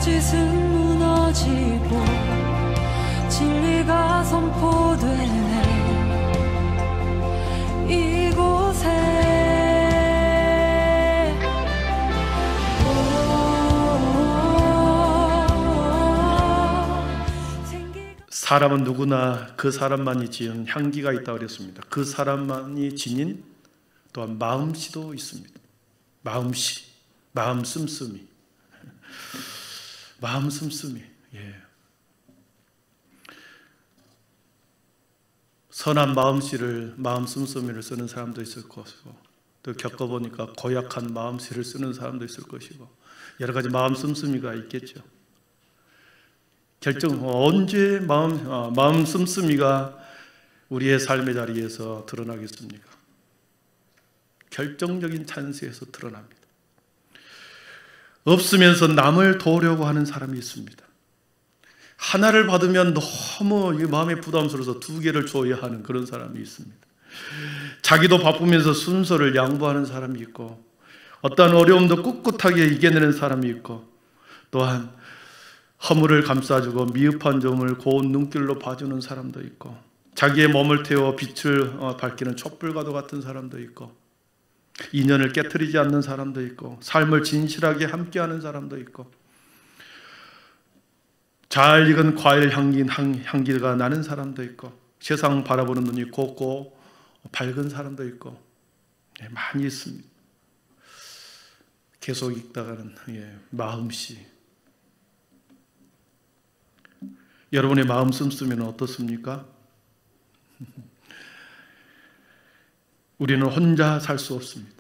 거짓은 무너지고 진리가 선포되네 이곳에. 사람은 누구나 그 사람만이 지은 향기가 있다고 그랬습니다. 그 사람만이 지닌 또한 마음씨도 있습니다. 마음씨, 마음 씀씀이, 마음 씀씀이. 예. 선한 마음씨를, 마음 씀씀이를 쓰는 사람도 있을 것이고, 또 겪어보니까 고약한 마음씨를 쓰는 사람도 있을 것이고, 여러 가지 마음 씀씀이가 있겠죠. 언제 마음 씀씀이가 우리의 삶의 자리에서 드러나겠습니까? 결정적인 찬스에서 드러납니다. 없으면서 남을 도우려고 하는 사람이 있습니다. 하나를 받으면 너무 마음에 부담스러워서 두 개를 줘야 하는 그런 사람이 있습니다. 자기도 바쁘면서 순서를 양보하는 사람이 있고, 어떠한 어려움도 꿋꿋하게 이겨내는 사람이 있고, 또한 허물을 감싸주고 미흡한 점을 고운 눈길로 봐주는 사람도 있고, 자기의 몸을 태워 빛을 밝히는 촛불과도 같은 사람도 있고, 인연을 깨트리지 않는 사람도 있고, 삶을 진실하게 함께하는 사람도 있고, 잘 익은 과일 향기가 나는 사람도 있고, 세상 바라보는 눈이 곱고 밝은 사람도 있고, 많이 있습니다. 계속 읽다가는 마음씨. 여러분의 마음 씀씀이는 어떻습니까? 우리는 혼자 살 수 없습니다.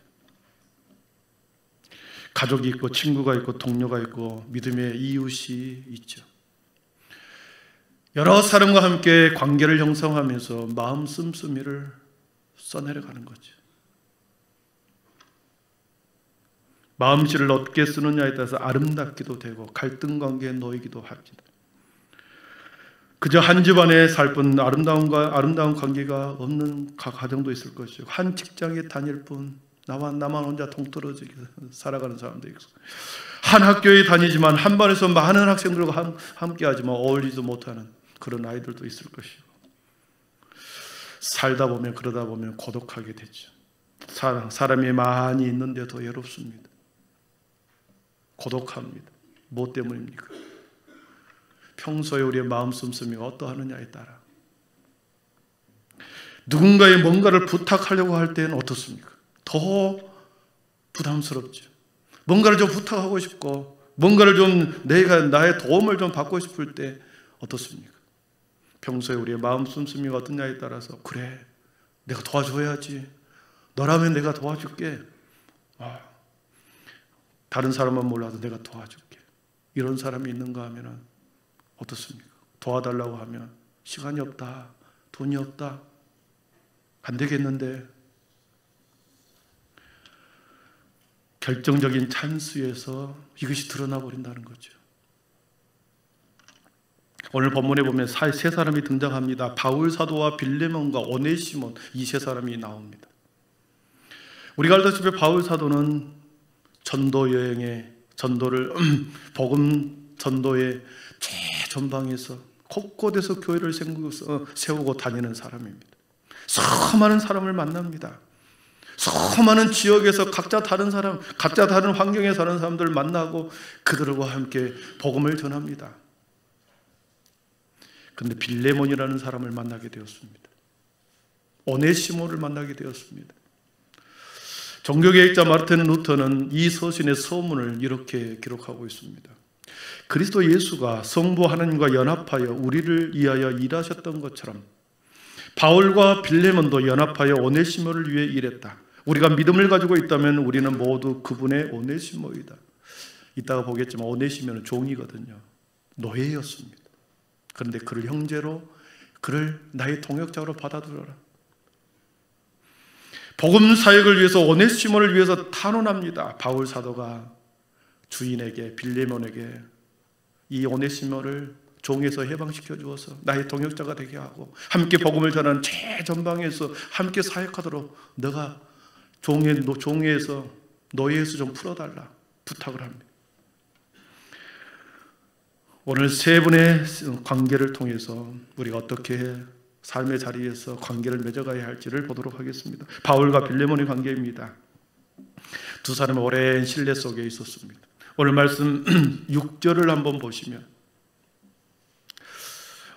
가족이 있고 친구가 있고 동료가 있고 믿음의 이웃이 있죠. 여러 사람과 함께 관계를 형성하면서 마음 씀씀이를 써내려가는 거죠. 마음씨를 어떻게 쓰느냐에 따라서 아름답기도 되고 갈등 관계에 놓이기도 합니다. 그저 한 집안에 살 뿐 아름다운 관계가 없는 가정도 있을 것이고, 한 직장에 다닐 뿐 나만 혼자 동떨어지게 살아가는 사람도 있고, 한 학교에 다니지만 한 반에서 많은 학생들과 함께하지만 어울리지도 못하는 그런 아이들도 있을 것이고, 그러다 보면 고독하게 되죠. 사람이 많이 있는데도 외롭습니다. 고독합니다. 무엇 때문입니까? 평소에 우리의 마음 씀씀이가 어떠하느냐에 따라. 누군가의 뭔가를 부탁하려고 할 때는 어떻습니까? 더 부담스럽죠. 뭔가를 좀 부탁하고 싶고, 뭔가를 좀 나의 도움을 좀 받고 싶을 때 어떻습니까? 평소에 우리의 마음 씀씀이가 어떠냐에 따라서, 그래, 내가 도와줘야지. 너라면 내가 도와줄게. 다른 사람은 몰라도 내가 도와줄게. 이런 사람이 있는가 하면은 어떻습니까? 도와달라고 하면 시간이 없다, 돈이 없다, 안 되겠는데. 결정적인 찬스에서 이것이 드러나 버린다는 거죠. 오늘 본문에 보면 세 사람이 등장합니다. 바울 사도와 빌레몬과 오네시몬, 이 세 사람이 나옵니다. 우리가 알다시피 바울 사도는 복음 전도의 최전방에서 곳곳에서 교회를 세우고 다니는 사람입니다. 수많은 사람을 만납니다. 수많은 지역에서 각자 다른 환경에 사는 사람들을 만나고 그들과 함께 복음을 전합니다. 그런데 빌레몬이라는 사람을 만나게 되었습니다. 오네시모를 만나게 되었습니다. 종교개혁자 마르틴 루터는 이 서신의 서문을 이렇게 기록하고 있습니다. 그리스도 예수가 성부 하나님과 연합하여 우리를 위하여 일하셨던 것처럼 바울과 빌레몬도 연합하여 오네시모를 위해 일했다. 우리가 믿음을 가지고 있다면 우리는 모두 그분의 오네시모이다. 이따가 보겠지만 오네시모는 종이거든요. 노예였습니다. 그런데 그를 형제로, 그를 나의 동역자로 받아들여라. 복음 사역을 위해서 오네시모를 위해서 탄원합니다. 바울 사도가 주인에게, 빌레몬에게 이 오네시모를 종에서 해방시켜 주어서 나의 동역자가 되게 하고 함께 복음을 전하는 최전방에서 함께 사역하도록 너가 종에서 노예에서 좀 풀어달라 부탁을 합니다. 오늘 세 분의 관계를 통해서 우리가 어떻게 삶의 자리에서 관계를 맺어가야 할지를 보도록 하겠습니다. 바울과 빌레몬의 관계입니다. 두 사람은 오랜 신뢰 속에 있었습니다. 오늘 말씀 6절을 한번 보시면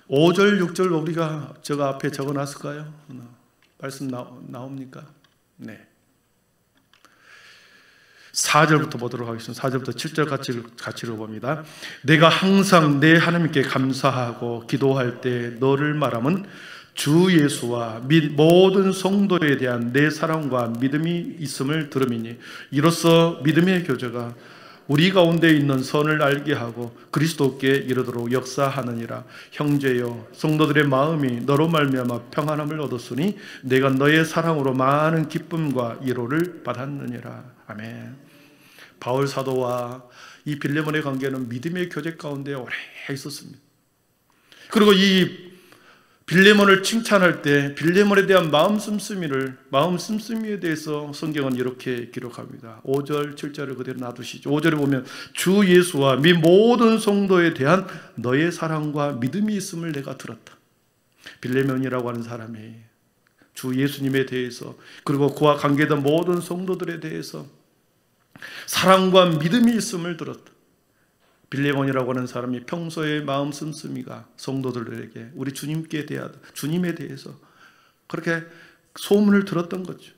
5절, 6절 우리가 제가 앞에 적어놨을까요? 말씀 나옵니까? 네. 4절부터 보도록 하겠습니다. 4절부터 7절 같이 읽어봅니다. 내가 항상 내 하나님께 감사하고 기도할 때 너를 말함은 주 예수와 및 모든 성도에 대한 내 사랑과 믿음이 있음을 들음이니 이로써 믿음의 교제가 우리 가운데 있는 선을 알게 하고 그리스도께 이르도록 역사하느니라. 형제여, 성도들의 마음이 너로 말미암아 평안함을 얻었으니 내가 너의 사랑으로 많은 기쁨과 위로를 받았느니라. 아멘. 바울 사도와 이 빌레몬의 관계는 믿음의 교제 가운데 오래 있었습니다. 그리고 이 빌레몬을 칭찬할 때 빌레몬에 대한 마음 씀씀이에 대해서 성경은 이렇게 기록합니다. 5절, 7절을 그대로 놔두시죠. 5절에 보면 주 예수와 및 모든 성도에 대한 너의 사랑과 믿음이 있음을 내가 들었다. 빌레몬이라고 하는 사람이 주 예수님에 대해서 그리고 그와 관계된 모든 성도들에 대해서 사랑과 믿음이 있음을 들었다. 빌레몬이라고 하는 사람이 평소의 마음 씀씀이가 성도들에게 우리 주님에 대해서 그렇게 소문을 들었던 거죠.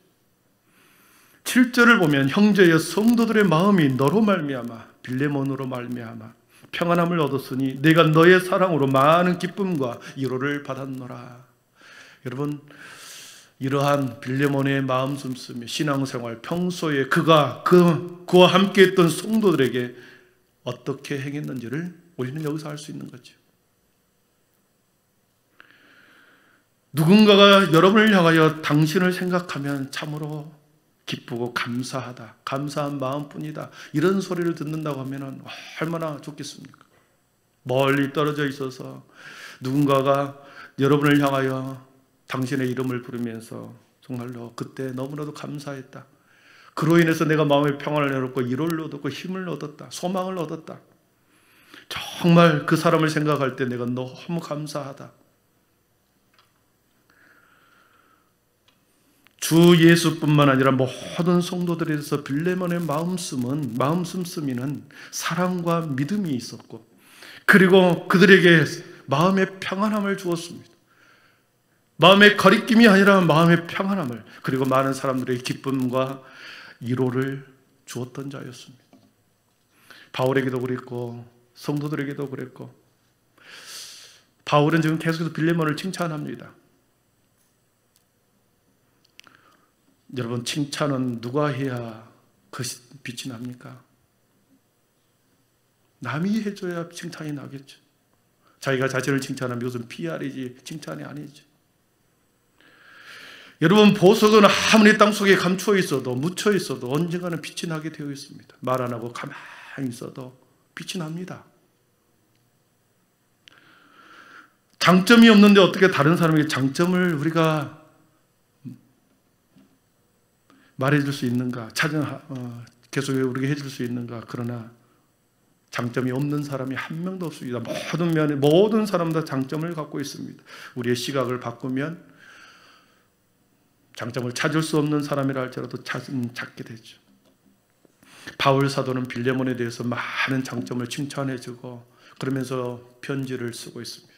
7절을 보면 형제여, 성도들의 마음이 너로 말미암아 빌레몬으로 말미암아 평안함을 얻었으니 내가 너의 사랑으로 많은 기쁨과 위로를 받았노라. 여러분, 이러한 빌레몬의 마음 씀씀이 신앙생활 평소에 그와 함께했던 성도들에게 어떻게 행했는지를 우리는 여기서 알 수 있는 거죠. 누군가가 여러분을 향하여 당신을 생각하면 참으로 기쁘고 감사하다, 감사한 마음뿐이다, 이런 소리를 듣는다고 하면 얼마나 좋겠습니까? 멀리 떨어져 있어서 누군가가 여러분을 향하여 당신의 이름을 부르면서 정말로 그때 너무나도 감사했다, 그로 인해서 내가 마음의 평안을 얻었고 위로를 얻었고 힘을 얻었다, 소망을 얻었다, 정말 그 사람을 생각할 때 내가 너무 감사하다. 주 예수뿐만 아니라 모든 성도들에 대해서 빌레몬의 마음 씀씀이는 사랑과 믿음이 있었고, 그리고 그들에게 마음의 평안함을 주었습니다. 마음의 거리낌이 아니라 마음의 평안함을, 그리고 많은 사람들의 기쁨과 위로를 주었던 자였습니다. 바울에게도 그랬고 성도들에게도 그랬고, 바울은 지금 계속해서 빌레몬을 칭찬합니다. 여러분, 칭찬은 누가 해야 그것이 빛이 납니까? 남이 해줘야 칭찬이 나겠죠. 자기가 자신을 칭찬하면 이것은 PR이지 칭찬이 아니죠. 여러분, 보석은 아무리 땅속에 감추어 있어도 묻혀 있어도 언젠가는 빛이 나게 되어 있습니다. 말 안 하고 가만히 있어도 빛이 납니다. 장점이 없는데 어떻게 다른 사람에게 장점을 우리가 말해줄 수 있는가? 계속 우리에게 해줄 수 있는가? 그러나 장점이 없는 사람이 한 명도 없습니다. 모든 면에 모든 사람 다 장점을 갖고 있습니다. 우리의 시각을 바꾸면 장점을 찾을 수 없는 사람이라 할지라도 찾게 되죠. 바울 사도는 빌레몬에 대해서 많은 장점을 칭찬해주고 그러면서 편지를 쓰고 있습니다.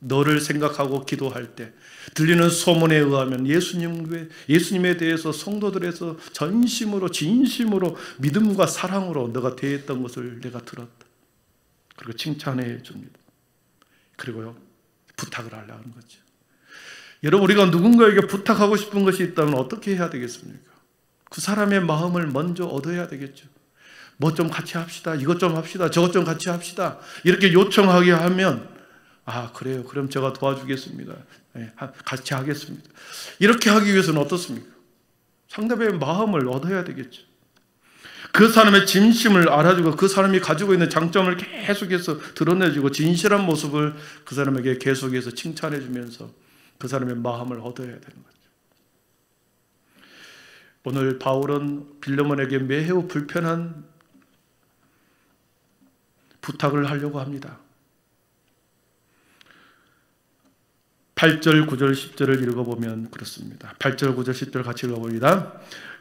너를 생각하고 기도할 때 들리는 소문에 의하면 예수님에 대해서 성도들에서 전심으로 진심으로 믿음과 사랑으로 너가 대했던 것을 내가 들었다. 그리고 칭찬해 줍니다. 그리고요, 부탁을 하려는 거죠. 여러분, 우리가 누군가에게 부탁하고 싶은 것이 있다면 어떻게 해야 되겠습니까? 그 사람의 마음을 먼저 얻어야 되겠죠. 뭐 좀 같이 합시다, 이것 좀 합시다, 저것 좀 같이 합시다, 이렇게 요청하게 하면 그래요, 그럼 제가 도와주겠습니다, 같이 하겠습니다, 이렇게 하기 위해서는 어떻습니까? 상대방의 마음을 얻어야 되겠죠. 그 사람의 진심을 알아주고 그 사람이 가지고 있는 장점을 계속해서 드러내주고 진실한 모습을 그 사람에게 계속해서 칭찬해주면서 그 사람의 마음을 얻어야 되는 거죠. 오늘 바울은 빌레몬에게 매우 불편한 부탁을 하려고 합니다. 8절, 9절, 10절을 읽어보면 그렇습니다. 8절, 9절, 10절 같이 읽어봅니다.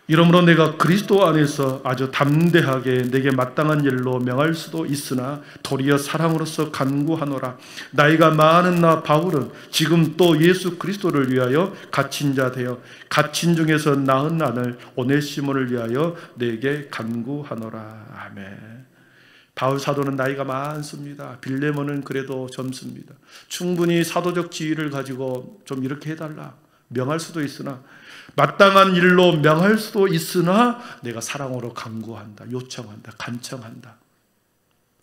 이러므로 내가 그리스도 안에서 아주 담대하게 내게 마땅한 일로 명할 수도 있으나 도리어 사랑으로서 간구하노라. 나이가 많은 나 바울은 지금 또 예수 그리스도를 위하여 갇힌 자 되어 갇힌 중에서 나은 아들 오네시모를 위하여 내게 간구하노라. 아멘. 바울 사도는 나이가 많습니다. 빌레몬은 그래도 젊습니다. 충분히 사도적 지위를 가지고 좀 이렇게 해달라, 명할 수도 있으나, 마땅한 일로 명할 수도 있으나 내가 사랑으로 간구한다, 요청한다, 간청한다.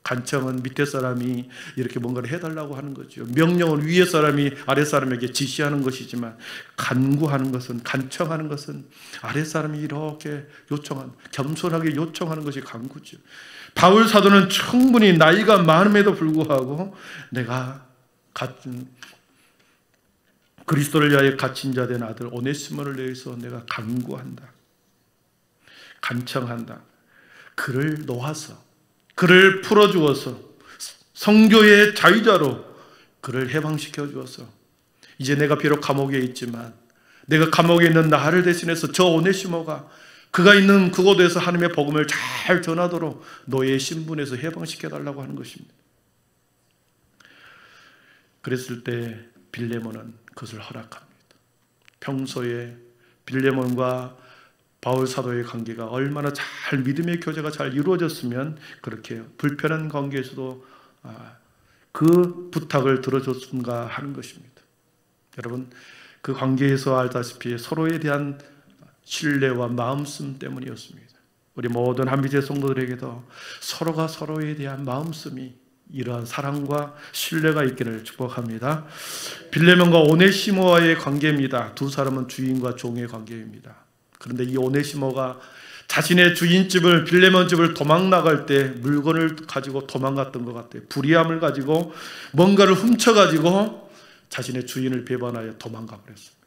간청은 밑에 사람이 이렇게 뭔가를 해달라고 하는 거죠. 명령은 위에 사람이 아래 사람에게 지시하는 것이지만, 간구하는 것은, 간청하는 것은 아래 사람이 이렇게 요청하는, 겸손하게 요청하는 것이 간구죠. 바울 사도는 충분히 나이가 많음에도 불구하고 내가 그리스도를 위하여 갇힌 자 된 아들 오네시모를 위해서 내가 간구한다, 간청한다. 그를 놓아서, 그를 풀어주어서, 성교의 자유자로 그를 해방시켜 주어서, 이제 내가 비록 감옥에 있지만 내가 감옥에 있는 나를 대신해서 저 오네시모가 그가 있는 그곳에서 하나님의 복음을 잘 전하도록 너의 신분에서 해방시켜달라고 하는 것입니다. 그랬을 때 빌레몬은 그것을 허락합니다. 평소에 빌레몬과 바울 사도의 관계가 얼마나 잘 믿음의 교제가 잘 이루어졌으면 그렇게 불편한 관계에서도 그 부탁을 들어줬는가 하는 것입니다. 여러분, 그 관계에서 알다시피 서로에 대한 신뢰와 마음씀 때문이었습니다. 우리 모든 한빛의 성도들에게도 서로가 서로에 대한 마음씀이, 이러한 사랑과 신뢰가 있기를 축복합니다. 빌레몬과 오네시모와의 관계입니다. 두 사람은 주인과 종의 관계입니다. 그런데 이 오네시모가 자신의 주인집을, 빌레몬 집을 도망 나갈 때 물건을 가지고 도망갔던 것 같아요. 불의함을 가지고 뭔가를 훔쳐가지고 자신의 주인을 배반하여 도망가 버렸습니다.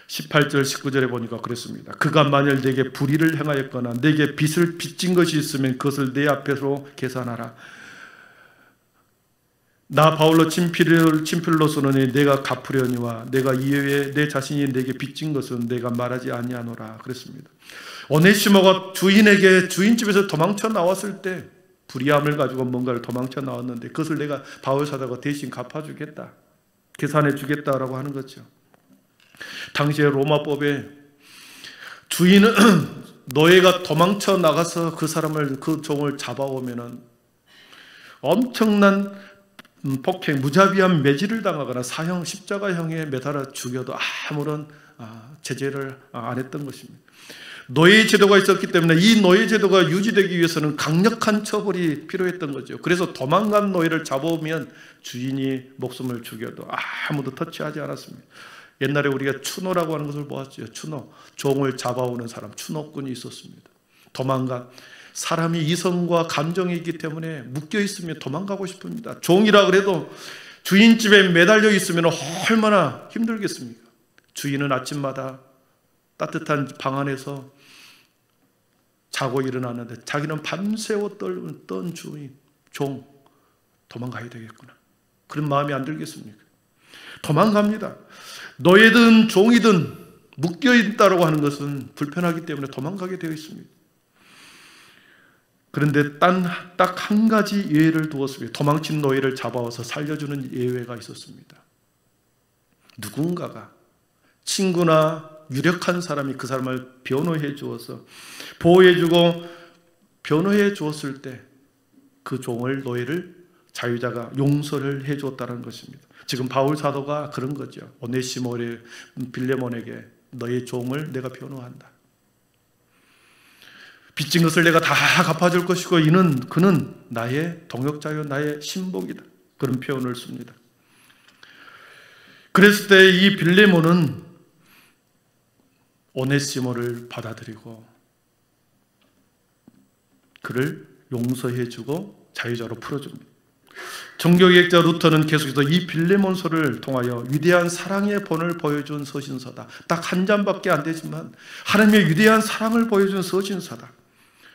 18절 19절에 보니까 그랬습니다. 그가 만일 내게 불의를 행하였거나 내게 빚을 빚진 것이 있으면 그것을 내 앞에서 계산하라. 나 바울로 친필로 쓰노니 내가 갚으려니와 내가 이외에 내 자신이 내게 빚진 것은 내가 말하지 아니하노라. 그랬습니다. 오네시모가 주인에게 주인집에서 도망쳐 나왔을 때 불의함을 가지고 뭔가를 도망쳐 나왔는데 그것을 내가 바울 사도가 대신 갚아주겠다, 계산해 주겠다라고 하는 거죠. 당시에 로마법에 주인은 노예가 도망쳐 나가서 그 사람을, 그 종을 잡아오면은 엄청난 폭행, 무자비한 매질을 당하거나 사형, 십자가형에 매달아 죽여도 아무런 제재를 안 했던 것입니다. 노예 제도가 있었기 때문에 이 노예 제도가 유지되기 위해서는 강력한 처벌이 필요했던 거죠. 그래서 도망간 노예를 잡아오면 주인이 목숨을 죽여도 아무도 터치하지 않았습니다. 옛날에 우리가 추노라고 하는 것을 보았죠. 추노, 종을 잡아오는 사람, 추노꾼이 있었습니다. 도망간 사람이 이성과 감정이 있기 때문에 묶여 있으면 도망가고 싶습니다. 종이라 그래도 주인집에 매달려 있으면 얼마나 힘들겠습니까? 주인은 아침마다 따뜻한 방 안에서 자고 일어나는데 자기는 밤새워 떤 주인, 종, 도망가야 되겠구나. 그런 마음이 안 들겠습니까? 도망갑니다. 노예든 종이든 묶여있다고 하는 것은 불편하기 때문에 도망가게 되어 있습니다. 그런데 딱 한 가지 예외를 두었습니다. 도망친 노예를 잡아와서 살려주는 예외가 있었습니다. 누군가가, 친구나 유력한 사람이 그 사람을 변호해 주어서, 보호해 주고 변호해 주었을 때 그 종을, 노예를 자유자가 용서를 해 주었다는 것입니다. 지금 바울 사도가 그런 거죠. 오네시모의 빌레몬에게 너의 종을 내가 변호한다. 빚진 것을 내가 다 갚아줄 것이고 그는 나의 동역자요 나의 신복이다. 그런 표현을 씁니다. 그랬을 때 이 빌레몬은 오네시모를 받아들이고 그를 용서해주고 자유자로 풀어줍니다. 종교개혁자 루터는 계속해서 이 빌레몬서를 통하여 위대한 사랑의 본을 보여준 서신서다. 딱 한 장밖에 안 되지만 하나님의 위대한 사랑을 보여준 서신서다.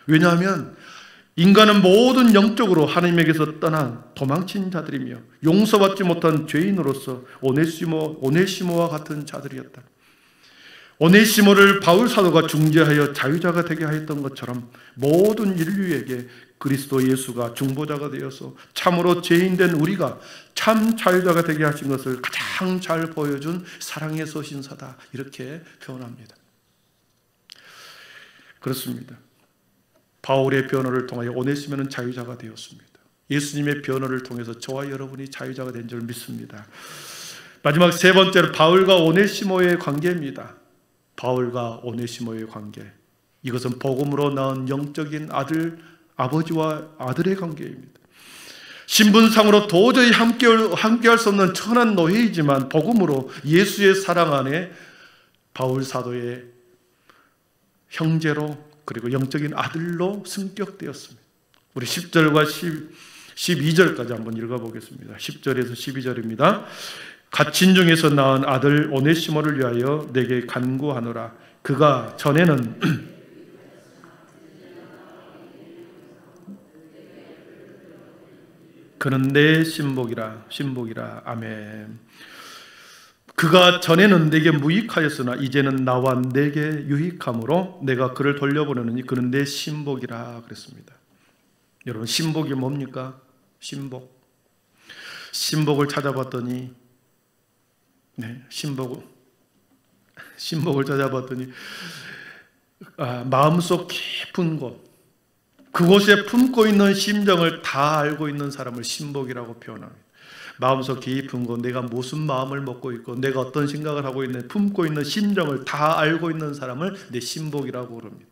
왜냐하면 인간은 모든 영적으로 하나님에게서 떠난 도망친 자들이며 용서받지 못한 죄인으로서 오네시모와 같은 자들이었다. 오네시모를 바울 사도가 중재하여 자유자가 되게 하였던 것처럼 모든 인류에게 그리스도 예수가 중보자가 되어서 참으로 죄인된 우리가 참 자유자가 되게 하신 것을 가장 잘 보여준 사랑의 서신사다, 이렇게 표현합니다. 그렇습니다. 바울의 변호를 통하여 오네시모는 자유자가 되었습니다. 예수님의 변호를 통해서 저와 여러분이 자유자가 된 줄 믿습니다. 마지막 세 번째로 바울과 오네시모의 관계입니다. 바울과 오네시모의 관계, 이것은 복음으로 낳은 영적인 아버지와 아들의 관계입니다. 신분상으로 도저히 함께할 수 없는 천한 노예이지만 복음으로 예수의 사랑 안에 바울 사도의 형제로, 그리고 영적인 아들로 승격되었습니다. 우리 10절과 12절까지 한번 읽어보겠습니다. 10절에서 12절입니다. 갇힌 중에서 낳은 아들 오네시모를 위하여 내게 간구하노라. 그가 전에는 그는 내 신복이라. 아멘. 그가 전에는 내게 무익하였으나 이제는 나와 내게 유익함으로 내가 그를 돌려보내느니 그는 내 신복이라 그랬습니다. 여러분, 신복이 뭡니까? 신복을 찾아봤더니 신복을 찾아봤더니 마음속 깊은 곳, 그곳에 품고 있는 심정을 다 알고 있는 사람을 신복이라고 표현합니다. 마음속 깊은 곳, 내가 무슨 마음을 먹고 있고 내가 어떤 생각을 하고 있는, 품고 있는 심정을 다 알고 있는 사람을 내 신복이라고 그럽니다.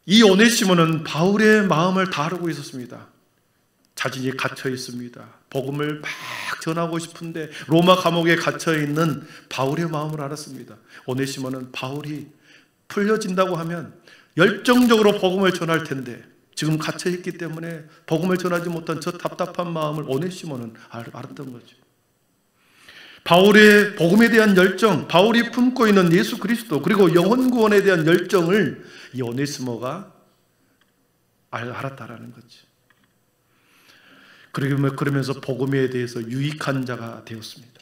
이 오네시모는 바울의 마음을 다 알고 있었습니다. 자신이 갇혀 있습니다. 복음을 막 전하고 싶은데 로마 감옥에 갇혀 있는 바울의 마음을 알았습니다. 오네시모는 바울이 풀려진다고 하면 열정적으로 복음을 전할 텐데 지금 갇혀 있기 때문에 복음을 전하지 못한 저 답답한 마음을 오네시모는 알았던 거죠. 바울의 복음에 대한 열정, 바울이 품고 있는 예수 그리스도 그리고 영혼 구원에 대한 열정을 이 오네시모가 알았다라는 거죠. 그러면서 복음에 대해서 유익한 자가 되었습니다.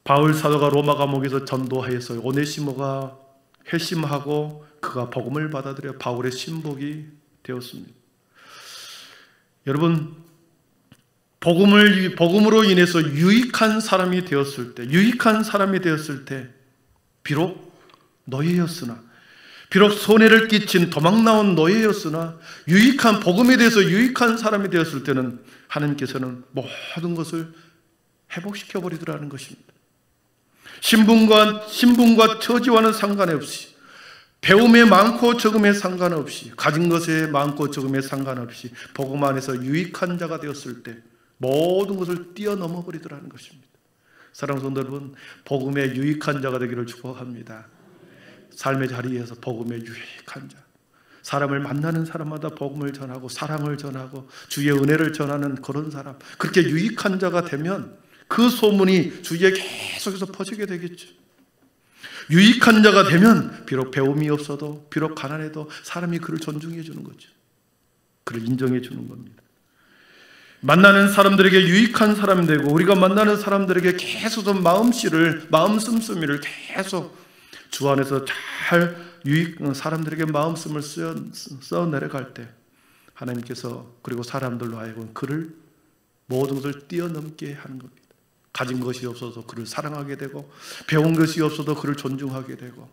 바울 사도가 로마 감옥에서 전도하여서 오네시모가 회심하고 그가 복음을 받아들여 바울의 신복이 되었습니다. 여러분, 복음으로 인해서 유익한 사람이 되었을 때 비록 노예였으나, 비록 손해를 끼친 도망 나온 노예였으나 복음에 대해서 유익한 사람이 되었을 때는 하나님께서는 모든 것을 회복시켜 버리더라는 것입니다. 신분과 처지와는 상관없이, 배움에 많고 적음에 상관없이, 가진 것에 많고 적음에 상관없이 복음 안에서 유익한 자가 되었을 때 모든 것을 뛰어넘어 버리더라는 것입니다. 사랑하는 성도 여러분, 복음에 유익한 자가 되기를 축복합니다. 삶의 자리에서 복음에 유익한 자, 사람을 만나는 사람마다 복음을 전하고 사랑을 전하고 주의 은혜를 전하는 그런 사람, 그렇게 유익한 자가 되면 그 소문이 주위에 계속해서 퍼지게 되겠죠. 유익한 자가 되면 비록 배움이 없어도, 비록 가난해도 사람이 그를 존중해 주는 거죠. 그를 인정해 주는 겁니다. 만나는 사람들에게 유익한 사람이 되고, 우리가 만나는 사람들에게 계속 마음 씀씀이를 계속 주 안에서 잘 사람들에게 마음씀을 써 내려갈 때 하나님께서 그리고 사람들로 하여금 그를 모든 것을 뛰어넘게 하는 겁니다. 가진 것이 없어도 그를 사랑하게 되고, 배운 것이 없어도 그를 존중하게 되고,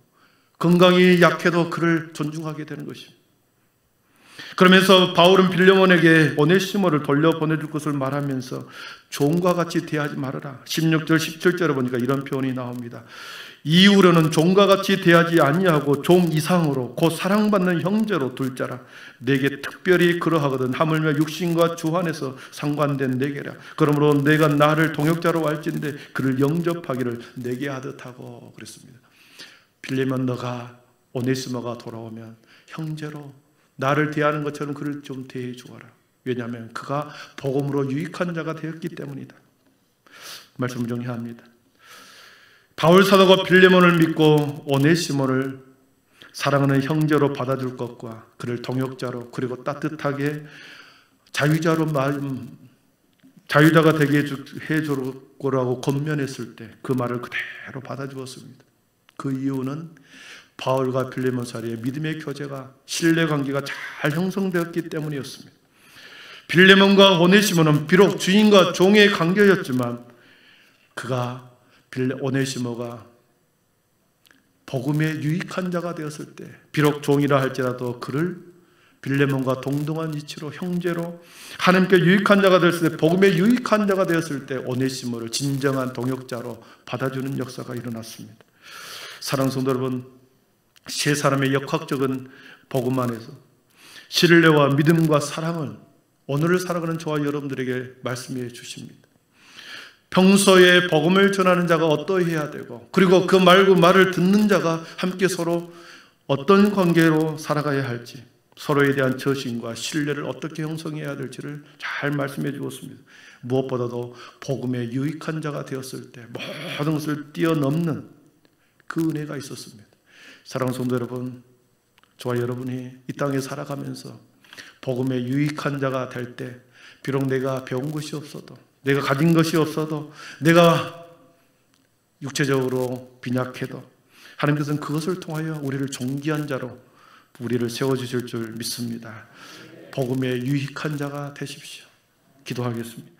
건강이 약해도 그를 존중하게 되는 것입니다. 그러면서 바울은 빌레몬에게 오네시모를 돌려보내줄 것을 말하면서 종과 같이 대하지 말아라. 16절 17절에 보니까 이런 표현이 나옵니다. 이후로는 종과 같이 대하지 아니하고 종 이상으로 곧 사랑받는 형제로 둘 자라. 내게 특별히 그러하거든 하물며 육신과 주 안에서 상관된 내게라. 그러므로 내가 나를 동역자로 알진대 그를 영접하기를 내게 하듯 하고 그랬습니다. 빌레몬, 너가 오네시모가 돌아오면 형제로 나를 대하는 것처럼 그를 좀 대해 주어라. 왜냐하면 그가 복음으로 유익한 자가 되었기 때문이다. 말씀을 정리합니다. 바울 사도가 빌레몬을 믿고 오네시모를 사랑하는 형제로 받아줄 것과 그를 동역자로 그리고 따뜻하게 자유자가 되게 해줄 거라고 권면했을 때 그 말을 그대로 받아주었습니다. 그 이유는 바울과 빌레몬 사이의 믿음의 교제가 신뢰관계가 잘 형성되었기 때문이었습니다. 빌레몬과 오네시모는 비록 주인과 종의 관계였지만 오네시모가 복음에 유익한 자가 되었을 때 비록 종이라 할지라도 그를 빌레몬과 동등한 이치로 형제로 하나님께 유익한 자가 되었을 때 복음에 유익한 자가 되었을 때 오네시모를 진정한 동역자로 받아주는 역사가 일어났습니다. 사랑하는 성도 여러분, 세 사람의 역학적인 복음 안에서 신뢰와 믿음과 사랑을 오늘을 살아가는 저와 여러분들에게 말씀해 주십니다. 평소에 복음을 전하는 자가 어떠해야 되고 그리고 그 말을 듣는 자가 함께 서로 어떤 관계로 살아가야 할지 서로에 대한 저신과 신뢰를 어떻게 형성해야 될지를 잘 말씀해 주었습니다. 무엇보다도 복음에 유익한 자가 되었을 때 모든 것을 뛰어넘는 그 은혜가 있었습니다. 사랑하는 성도 여러분, 저와 여러분이 이 땅에 살아가면서 복음에 유익한 자가 될 때 비록 내가 배운 것이 없어도 내가 가진 것이 없어도 내가 육체적으로 빈약해도 하나님께서는 그것을 통하여 우리를 존귀한 자로 우리를 세워주실 줄 믿습니다. 복음에 유익한 자가 되십시오. 기도하겠습니다.